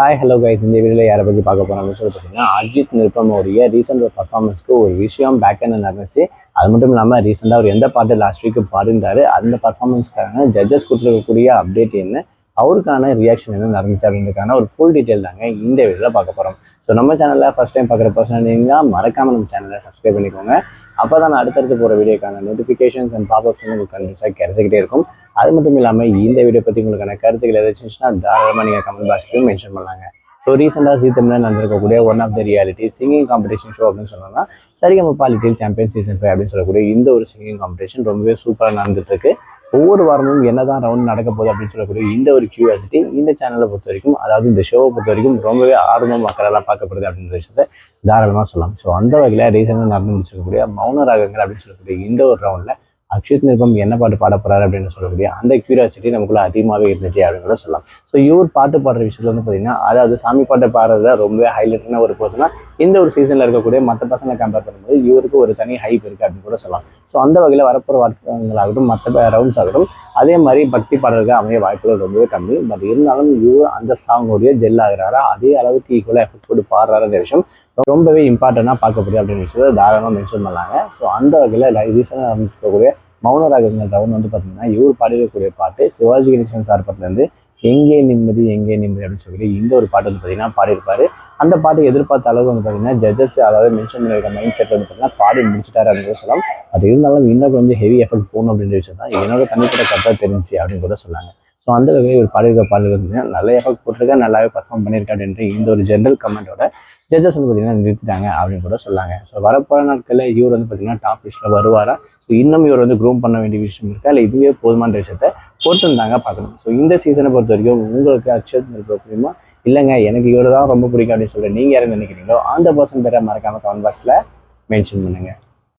Hi hello guys, இந்த வீடியோவில் யாரை பற்றி பார்க்க போகிறோம்னு சொல்லி பார்த்தீங்கன்னா அஜித் நிருப்பமோடைய ரீசெண்ட் ஒரு பர்ஃபார்மன்ஸ்க்கு ஒரு விஷயம் பேக் என்ன நடந்துச்சு. அது மட்டும் இல்லாமல் ரீசெண்டாக அவர் எந்த பாட்டு லாஸ்ட் வீக்கு பாடிந்தார், அந்த பர்ஃபார்மன்ஸ்க்கான ஜட்ஜஸ் கொடுத்துருக்கக்கூடிய அப்டேட் என்ன, அவருக்கான ரியாக்ஷன் என்ன நடந்துச்சு அப்படின்றதுக்கான ஒரு ஃபுல் டீட்டெயில் தாங்க இந்த வீடியோவில் பார்க்க போகிறோம். ஸோ நம்ம சேனலில் ஃபஸ்ட் டைம் பார்க்குற பர்சன் நீங்கள் மறக்காமல் நம்ம சேனலை சப்ஸ்கிரைப் பண்ணிக்கோங்க. அப்போ தான் நான் அடுத்தடுத்து போகிற வீடியோக்கான நோட்டிஃபிகேஷன்ஸ் அண்ட் பாப்அப்ஸ் உங்களுக்கு கண்டிப்பாக கிடைச்சிக்கிட்டே இருக்கும். அது மட்டும் இல்லாமல் இந்த வீடியோ பற்றி உங்களுக்கான கருத்துக்கள் ஏதாச்சுன்னா தாராளமாக நீங்கள் கமெண்ட் பாக்ஸ்லையும் மென்ஷன் பண்ணலாங்க. ஸோ ரீசெண்டாக ஜீ தமிழில் நடந்திருக்கக்கூடிய one of the reality singing competition show அப்படின்னு சொன்னோம்னா சரிகமபா லிட்டில் சாம்பியன் சீசன் 5 அப்படின்னு சொல்லக்கூடிய இந்த ஒரு சிங்கிங் காம்படிஷன் ரொம்பவே சூப்பராக நடந்துட்டு இருக்கு. ஒவ்வொரு வாரமும் என்னதான் ரவுண்ட் நடக்க போகுது அப்படின்னு சொல்லக்கூடிய இந்த ஒரு கியூரியாசிட்டி இந்த சேனலை பொறுத்த வரைக்கும், அதாவது இந்த ஷோவை பொறுத்த வரைக்கும் ரொம்பவே ஆர்வமாக மக்களெல்லாம் பார்க்கப்படுது அப்படின்ற விஷயத்தை தாராளமாக சொல்லலாம். ஸோ அந்த வகையில் ரீசெண்டாக நடந்து முடிச்சிருக்கக்கூடிய மௌன ராகங்கள் அப்படின்னு சொல்லக்கூடிய இந்த ஒரு ரவுண்டில் அக்ஷித் நிருப்பம் என்ன பாட்டு பாட போறாரு அப்படின்னு சொல்லக்கூடிய அந்த கியூரியாசிட்டி நமக்குள்ள அதிகமாகவே இருந்துச்சு அப்படின்னு கூட சொல்லலாம். ஸோ இவர் பாட்டு பாடுற விஷயத்துல வந்து பார்த்தீங்கன்னா, அதாவது சாமி பாட்டை பாடுறத ரொம்பவே ஹைலைட்டான ஒரு பர்சனா இந்த ஒரு சீசனில் இருக்கக்கூடிய மற்ற பசங்களை கம்பேர் பண்ணும்போது இவருக்கு ஒரு தனி ஹைப் இருக்குது அப்படின்னு கூட சொல்லலாம். ஸோ அந்த வகையில் வரப்போகிற வார்த்தைகளாகட்டும் மற்ற ரவுண்ட்ஸ் ஆகட்டும் அதே மாதிரி பக்தி பாடல்கள் அமைய வாய்ப்புகள் ரொம்பவே கம்மி. பட் இருந்தாலும் இவர் அந்த சாங்கோடைய ஜெல் ஆகிறாரா, அதே அளவுக்கு ஈக்குவலாக எஃபெக்ட் போட்டு பாடுறாருன்ற விஷயம் ரொம்பவே இம்பார்ட்டண்டாக பார்க்கப்படுது அப்படின்னு விஷயத்தை தாராளமாக மென்ஷன் பண்ணாங்க. ஸோ அந்த வகையில் ரீசெண்டாக ஆரம்பிச்சிருக்கக்கூடிய மௌன ராகங்கள் ரவுண்ட் வந்து பார்த்தீங்கன்னா இவர் பாடிருக்கக்கூடிய பாட்டு சிவாஜி கணேசன் சார் படத்துலேருந்து எங்கே நிம்மதி எங்கே நிம்மதி அப்படின்னு சொல்லி இந்த ஒரு பாட்டு வந்து பார்த்தீங்கன்னா பாடியிருப்பாரு. அந்த பாட்டு எதிர்பார்த்த அளவு வந்து பார்த்தீங்கன்னா ஜட்ஜஸ் அதாவது மென்ஷன் பண்ணியிருக்க மைண்ட் செட் வந்து பார்த்தீங்கன்னா பாடி முடிச்சுட்டாரு அப்படின்னு சொல்லலாம். அது இருந்தாலும் இன்னும் கொஞ்சம் ஹெவி எஃபெக்ட் போகணும் அப்படின்ற விஷயம் தான் என்னோட தனிப்பட்ட கரெக்டாக தெரிஞ்சு அப்படின்னு கூட சொன்னாங்க. ஸோ அந்த வகையில் ஒரு பாடியிருக்க பாடல் வந்து நல்ல எஃபெக்ட் போட்டிருக்கா, நல்லாவே பர்ஃபார்ம் பண்ணியிருக்கா அப்படின்ற இந்த ஒரு ஜென்ரல் கமெண்டோட ஜட்ஜஸ் வந்து பார்த்தீங்கன்னா நிறுத்திட்டாங்க அப்படின்னு கூட சொன்னாங்க. ஸோ வரப்போகிற நாட்களில் இவர் வந்து பார்த்தீங்கன்னா டாப் லிஸ்ட்டில் வருவாரா, ஸோ இன்னும் இவர் வந்து க்ரூம் பண்ண வேண்டிய விஷயம் இருக்கா, இல்லை இதுவே போதுமான விஷயத்தை பொறுத்திருந்தாங்க பார்க்கணும். ஸோ இந்த சீசனை பொறுத்த வரைக்கும் உங்களுக்கு அக்ஷத் நிருப்பம் பிடிக்குமா, இல்லைங்க எனக்கு இவர் தான் ரொம்ப பிடிக்கும் அப்படின்னு சொல்லி நீங்கள் யாரும் நினைக்கிறீங்களோ அந்த பர்சன் பேரை மறக்காமல் கமெண்ட் பாக்ஸில் மென்ஷன் பண்ணுங்கள்.